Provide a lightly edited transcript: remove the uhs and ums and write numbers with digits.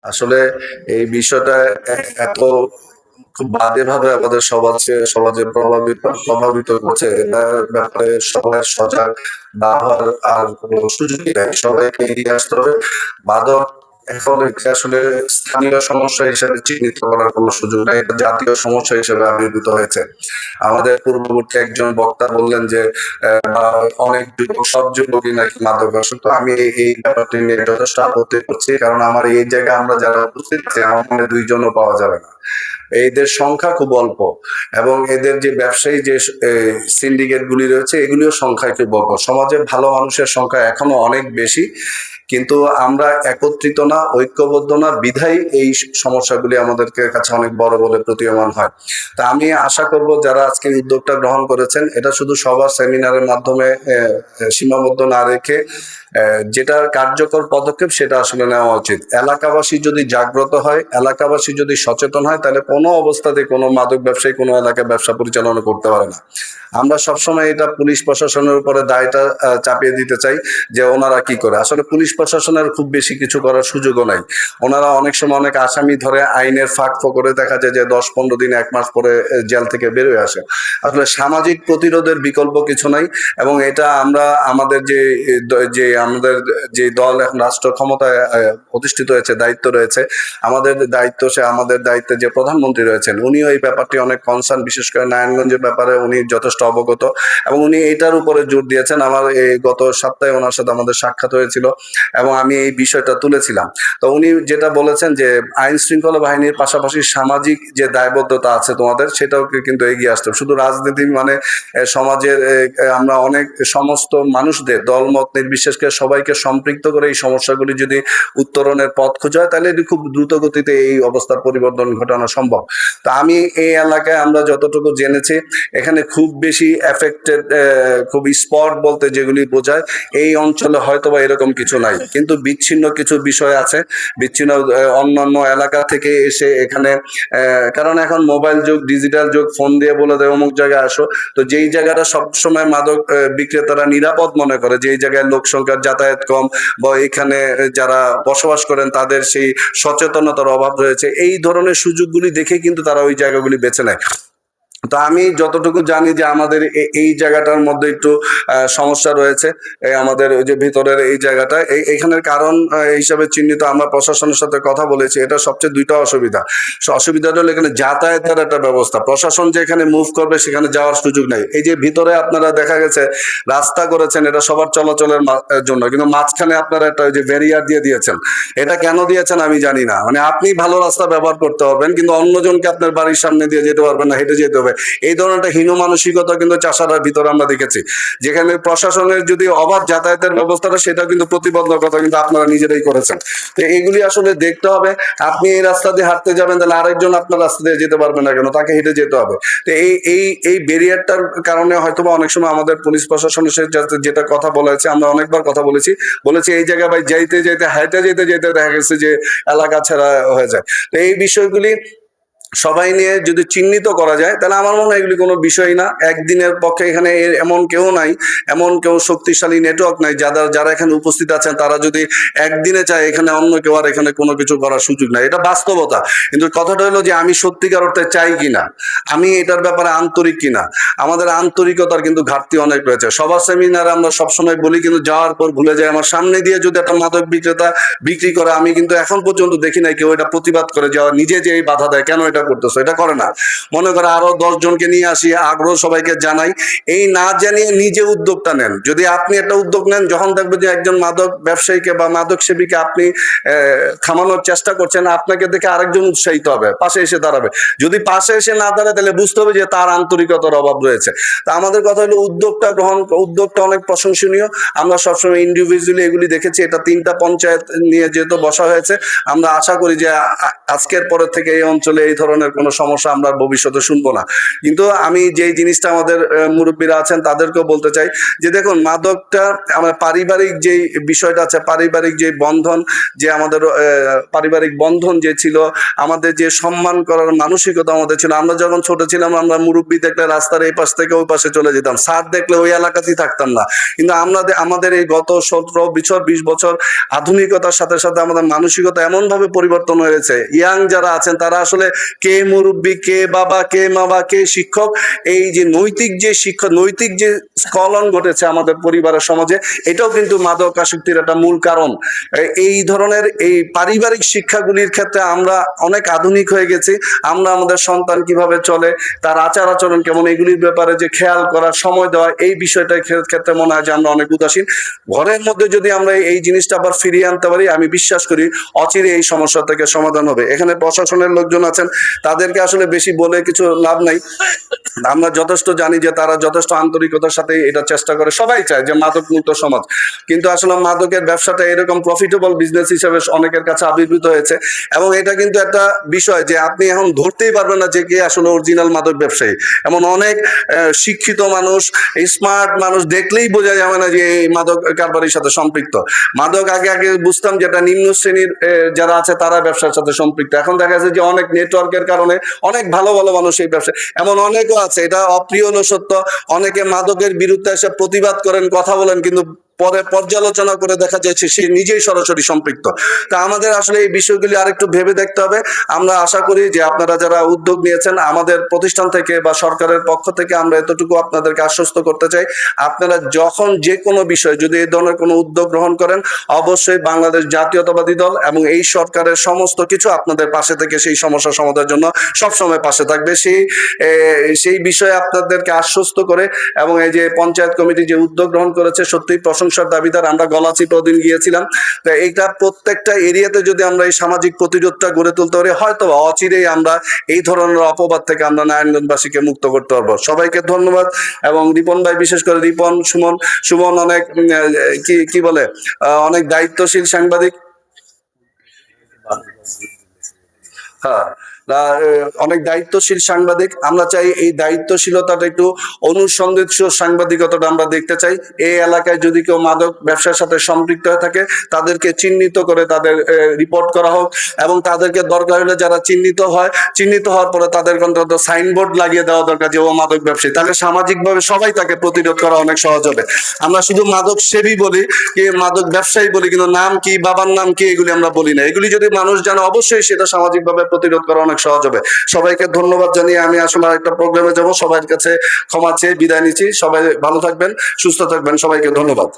আসলে এই বিষয়টা এত খুব বাজেভাবে আমাদের সমাজে প্রভাবিত করছে, এটার ব্যাপারে সবাই সজাগ না হওয়ার আর কোনো সুযোগই নাই। সবাইকে এগিয়ে আসতে হবে। মাদক এখন এটা আসলে স্থানীয় সমস্যা হিসেবে চিহ্নিত করার কোনো সুযোগ নাই, এটা জাতীয় সমস্যা হিসেবে আবির্ভূত হয়েছে। আমাদের পূর্ববর্তী একজন বক্তা বললেন যে অনেক যুবক, সব যুবকই নাকি মাদকাসক্ত। আমি এই ব্যাপারটি নিয়ে যথেষ্ট আপত্তি করছি, কারণ আমার এই জায়গায় আমরা যারা উপস্থিত আছি আমার মনে হয় 2 জনও পাওয়া যাবে না। এদের সংখ্যা খুব অল্প, এবং এদের যে ব্যবসায়ী যে সিন্ডিকেট গুলি রয়েছে এগুলিও সংখ্যায় খুব অল্প। সমাজে ভালো মানুষের সংখ্যা এখনো অনেক বেশি, কিন্তু আমরা একত্রিত না, ঐক্যবদ্ধ না, বিধায় এই সমস্যাগুলি আমাদের কাছে অনেক বড় বলে প্রতীয়মান হয়। তা আমি আশা করব যারা আজকে উদ্যোগটা গ্রহণ করেছেন, এটা শুধু সবার সেমিনারের মাধ্যমে সীমাবদ্ধ না রেখে যেটার কার্যকর পদক্ষেপ সেটা আসলে নেওয়া উচিত। এলাকাবাসী যদি জাগ্রত হয়, এলাকাবাসী যদি সচেতন হয়, তাহলে কোনো অবস্থাতে কোনো মাদক ব্যবসায়ী কোনো এলাকায় ব্যবসা পরিচালনা করতে পারে না। আমরা সবসময় এটা পুলিশ প্রশাসনের উপরে দায়টা চাপিয়ে দিতে চাই যে ওনারা কি করে। আসলে পুলিশ প্রশাসনের খুব বেশি কিছু করার সুযোগও নাই। ওনারা অনেক সময় অনেক আসামি ধরে আইনের ফাঁক ফোকরে দেখা যায় যে 10-15 দিন 1 মাস পরে জেল থেকে বেরোয় আসে। আসলে সামাজিক প্রতিরোধের বিকল্প কিছু নাই, এবং এটা আমরা আমাদের আমাদের যে দল এখন রাষ্ট্র ক্ষমতায় প্রতিষ্ঠিত হয়েছে, দায়িত্ব রয়েছে আমাদের দায়িত্ব, আমাদের দায়িত্বে যে প্রধানমন্ত্রী রয়েছেন উনিও এই ব্যাপারটি অনেক কনসার্ন, বিশেষ করে নারায়ণগঞ্জের ব্যাপারে উনি যথেষ্ট অবগত, এবং উনি এটার উপরে জোর দিয়েছেন। আমার এই গত সপ্তাহে ওনার সাথে আমাদের সাক্ষাৎ হয়েছিল এবং আমি এই বিষয়টা তুলেছিলাম। তো উনি যেটা বলেছেন যে আইন শৃঙ্খলা বাহিনীর পাশাপাশি সামাজিক যে দায়বদ্ধতা আছে তোমাদের, সেটাও কিন্তু এগিয়ে আসতে হবে। শুধু রাজনীতি মানে সমাজের আমরা অনেক সমস্ত মানুষদের দলমত নির্বিশেষে সবাইকে সম্পৃক্ত করে এই সমস্যাগুলি যদি উত্তরণের পথ খোঁজা হয়, তাহলে এটি খুব দ্রুত গতিতে এই অবস্থার পরিবর্তন ঘটানো সম্ভব। তা আমি এই এলাকায় আমরা যতটুকু জেনেছি, এখানে খুব বেশি এফেক্টেড, খুব স্পট বলতে যেগুলি বোঝায়, এই অঞ্চলে হয়তোবা এরকম কিছু নাই, কিন্তু বিচ্ছিন্ন কিছু বিষয় আছে। বিচ্ছিন্ন অন্যান্য এলাকা থেকে এসে এখানে, কারণ এখন মোবাইল যুগ, ডিজিটাল যুগ, ফোন দিয়ে বলে দেয় অমুক জায়গায় আসো। তো যেই জায়গাটা সবসময় মাদক বিক্রেতারা নিরাপদ মনে করে, যেই জায়গায় লোক সংখ্যার যাতায়াত কম বা এখানে যারা বসবাস করেন তাদের সেই সচেতনতার অভাব রয়েছে, এই ধরনের সুযোগগুলি দেখে কিন্তু তারা ওই জায়গাগুলি বেছে নেয়। তো আমি যতটুকু জানি যে আমাদের এই জায়গাটার মধ্যে একটু সমস্যা রয়েছে, আমাদের ওই যে ভিতরের এই জায়গাটা, এইখানের কারণ হিসাবে চিহ্নিত। আমরা প্রশাসনের সাথে কথা বলেছি, এটা সবচেয়ে 2টা অসুবিধা। অসুবিধাটা হলো এখানে যাতায়াতের একটা ব্যবস্থা, প্রশাসন যেখানে মুভ করবে সেখানে যাওয়ার সুযোগ নাই। এই যে ভিতরে আপনারা দেখা গেছে রাস্তা করেছেন, এটা সবার চলাচলের জন্য, কিন্তু মাঝখানে আপনারা একটা ওই যে ব্যারিয়ার দিয়ে দিয়েছেন। এটা কেন দিয়েছেন আমি জানি না। মানে আপনি ভালো রাস্তা ব্যবহার করতে পারবেন, কিন্তু অন্যজনকে আপনার বাড়ির সামনে দিয়ে যেতে পারবেন না, হেঁটে যেতে হবে। এই ধরনের হীন মানসিকতা কিন্তু চাষারার ভিতরে আমরা দেখেছি, যেখানে প্রশাসনের যদি অবাধ যাতায়াতের ব্যবস্থাটা, সেটা কিন্তু প্রতিবন্ধকতা কিন্তু আপনারা নিজেরাই করেছেন। তো এগুলি আসলে দেখতে হবে। আপনি এই রাস্তা দিয়ে হাঁটতে যাবেন, তাহলে আরেকজন আপনার রাস্তা দিয়ে যেতে পারবে না কেন, তাকে হেঁটে যেতে হবে। তো এই ব্যারিয়ারটার কারণে হয়তোবা অনেক সময় আমাদের পুলিশ প্রশাসনের সাথে যেটা কথা বলেছে, আমরা অনেকবার কথা বলেছি এই জায়গায় ভাই যাইতে যাইতে হাইটে যেতে যেতে দেখা গেছে যে এলাকা ছাড়া হয়ে যায়। তো এই বিষয়গুলি সবাই নিয়ে যদি চিহ্নিত করা যায়, তাহলে আমার মনে হয় এগুলি কোনো বিষয় না। একদিনের পক্ষে এখানে এমন কেউ নাই, এমন কেউ শক্তিশালী নেটওয়ার্ক নাই যারা এখানে উপস্থিত আছেন তারা যদি একদিনে চায় এখানে অন্য কেউ আর এখানে কোনো কিছু করার সুযোগ নাই, এটা বাস্তবতা। কিন্তু কথাটা হলো যে আমি সত্যিকার অর্থে চাই কিনা, আমি এটার ব্যাপারে আন্তরিক কিনা। আমাদের আন্তরিকতার কিন্তু ঘাটতি অনেক রয়েছে। সবার সেমিনারে আমরা সবসময় বলি, কিন্তু যাওয়ার পর ভুলে যাই। আমার সামনে দিয়ে যদি একটা মাদক বিক্রেতা বিক্রি করে, আমি কিন্তু এখন পর্যন্ত দেখি নাই কেউ এটা প্রতিবাদ করে, যাওয়া নিজে যে বাধা দেয়, কেন এটা করতেছো, এটা করে না। মনে করে আরো 10 জনকে নিয়ে আসি, আগ্রহ সবাইকে জানাই, এই না জানিয়ে নিজে উদ্যোগটা নেন। যদি আপনি একটা উদ্যোগ নেন, যখন দেখবেন যে একজন মাদক ব্যবসায়ীকে বা মাদক সেবীকে আপনি থামানোর চেষ্টা করছেন, আপনাকে দেখে আরেকজন উৎসাহিত হবে, পাশে এসে দাঁড়াবে। যদি পাশে এসে না দাঁড়ায়, তাহলে বুঝতে হবে যে তার আন্তরিকতার অভাব রয়েছে। তা আমাদের কথা হলো উদ্যোগটা অনেক প্রশংসনীয়। আমরা সবসময় ইন্ডিভিজুয়ালি এগুলি দেখেছি। এটা 3টা পঞ্চায়েত নিয়ে যেহেতু বসা হয়েছে, আমরা আশা করি যে আজকের পরের থেকে এই অঞ্চলে এই ধরনের ধরনের কোনো সমস্যা আমরা ভবিষ্যতে শুনবো না। কিন্তু আমি যেই জিনিসটা আমাদের মুরব্বীরা আছেন তাদেরকেও বলতে চাই যে দেখুন, মাদকটা আমার পারিবারিক যেই বিষয়টা আছে, পারিবারিক যে বন্ধন, যে আমাদের পারিবারিক বন্ধন যে ছিল, আমাদের যে সম্মান করার মানসিকতা আমাদের ছিল। আমরা যখন ছোট ছিলাম, আমরা মুরব্বী দেখলে রাস্তার এই পাশ থেকে ওই পাশে চলে যেতাম, স্যার দেখলে ওই এলাকাতেই থাকতাম না। কিন্তু আমাদের এই গত 17 বছর 20 বছর আধুনিকতার সাথে সাথে আমাদের মানসিকতা এমন ভাবে পরিবর্তন হয়েছে, ইয়াং যারা আছেন তারা আসলে কে মুরব্বী, কে বাবা, কে মা, কে শিক্ষক, এই যে নৈতিক যে শিক্ষা, নৈতিক যে স্খলন ঘটেছে আমাদের পরিবারের সমাজে, এটাও কিন্তু মাদক আসক্তির একটা মূল কারণ। এই ধরনের এই পারিবারিক শিক্ষাগুলির ক্ষেত্রে আমরা অনেক আধুনিক হয়ে গেছি। আমরা আমাদের সন্তান কিভাবে চলে, তার আচার আচরণ কেমন, এগুলির ব্যাপারে যে খেয়াল করার সময় দেওয়া, এই বিষয়টার ক্ষেত্রে মনে হয় যে আমরা অনেক উদাসীন। ঘরের মধ্যে যদি আমরা এই জিনিসটা আবার ফিরিয়ে আনতে পারি, আমি বিশ্বাস করি অচিরে এই সমস্যা থেকে সমাধান হবে। এখানে প্রশাসনের লোকজন আছেন, তাদেরকে আসলে বেশি বলে কিছু লাভ নাই। আমরা যথেষ্ট জানি যে তারা যথেষ্ট আন্তরিকতার সাথে এটা চেষ্টা করে। সবাই চায় যে মাদক মুক্ত সমাজ, কিন্তু আসলে মাদকের ব্যবসাটা এরকম প্রফিটেবল বিজনেস হিসেবে অনেকের কাছে আবির্ভূত হয়েছে। এবং এটা কিন্তু একটা বিষয় যে আপনি এখন ধরতেই পারবেন না যে কে আসলে অরিজিনাল মাদক ব্যবসায়ী। এমন অনেক শিক্ষিত মানুষ, স্মার্ট মানুষ দেখলেই বোঝা যাবে না যে এই মাদক কারবারির সাথে সম্পৃক্ত। মাদক আগে বুঝতাম যেটা নিম্ন শ্রেণীর যারা আছে তারা ব্যবসার সাথে সম্পৃক্ত। এখন দেখা যাচ্ছে যে অনেক নেটওয়ার্কের কারণে অনেক ভালো ভালো মানুষ এই ব্যবসা, এমন অনেকও আছে, এটা অপ্রিয় হলো সত্য, অনেকে মাদকের বিরুদ্ধে এসে প্রতিবাদ করেন, কথা বলেন, কিন্তু পরে পর্যালোচনা করে দেখা যাচ্ছে সে নিজেই সরাসরি সম্পৃক্ত। তা আমাদের আসলে এই বিষয়গুলি আরেকটু ভেবে দেখতে হবে। আমরা আশা করি যে আপনারা যারা উদ্যোগ নিয়েছেন, আমাদের প্রতিষ্ঠান থেকে বা সরকারের পক্ষ থেকে আমরা এতটুকু আপনাদেরকে আশ্বস্ত করতে চাই, আপনারা যখন যে কোনো বিষয় যদি এই ধরনের কোনো উদ্যোগ গ্রহণ করেন, অবশ্যই বাংলাদেশ জাতীয়তাবাদী দল এবং এই সরকারের সমস্ত কিছু আপনাদের পাশে থেকে সেই সমস্যা সমাধানের জন্য সবসময় পাশে থাকবে। সেই বিষয়ে আপনাদেরকে আশ্বস্ত করে, এবং এই যে পঞ্চায়েত কমিটি যে উদ্যোগ গ্রহণ করেছে সত্যিই প্রশংসার দাবিদার। আমরা গলাচিপা দিন গিয়েছিলাম, তো এইটা প্রত্যেকটা এরিয়াতে যদি আমরা এই সামাজিক প্রতিরোধটা গড়ে তুলতে পারি, হয়তো অচিরেই আমরা এই ধরনের অপবাদ থেকে আমরা নারায়ণগঞ্জবাসীকে মুক্ত করতে পারবো। সবাইকে ধন্যবাদ। এবং রিপন ভাই, বিশেষ করে রিপন, সুমন অনেক কি বলে অনেক দায়িত্বশীল সাংবাদিক। হ্যাঁ, অনেক দায়িত্বশীল সাংবাদিক। আমরা চাই এই দায়িত্বশীলতাটা একটু অনুসন্ধিৎসু সাংবাদিকতাটা আমরা দেখতে চাই। এই এলাকায় যদি কেউ মাদক ব্যবসার সাথে সম্পৃক্ত হয়ে থাকে, তাদেরকে চিহ্নিত করে তাদের রিপোর্ট করা হোক, এবং তাদেরকে দরকার হলে যারা চিহ্নিত হওয়ার পরে তাদেরকে অন্তত সাইনবোর্ড লাগিয়ে দেওয়া দরকার যে ও মাদক ব্যবসায়ী। তাহলে সামাজিকভাবে সবাই তাকে প্রতিরোধ করা অনেক সহজ হবে। আমরা শুধু মাদক সেবী বলি, কি মাদক ব্যবসায়ী বলি, কিন্তু নাম কি, বাবার নাম কি, এগুলি আমরা বলি না। এগুলি যদি মানুষ জানে, অবশ্যই সেটা সামাজিকভাবে প্রতিরোধ করা অনেক সহজ হবে। সবাইকে ধন্যবাদ জানিয়ে আমি আসলে একটা প্রোগ্রামে যাব, সবার কাছে ক্ষমা চেয়ে বিদায় নিচ্ছি। সবাই ভালো থাকবেন, সুস্থ থাকবেন, সবাইকে ধন্যবাদ।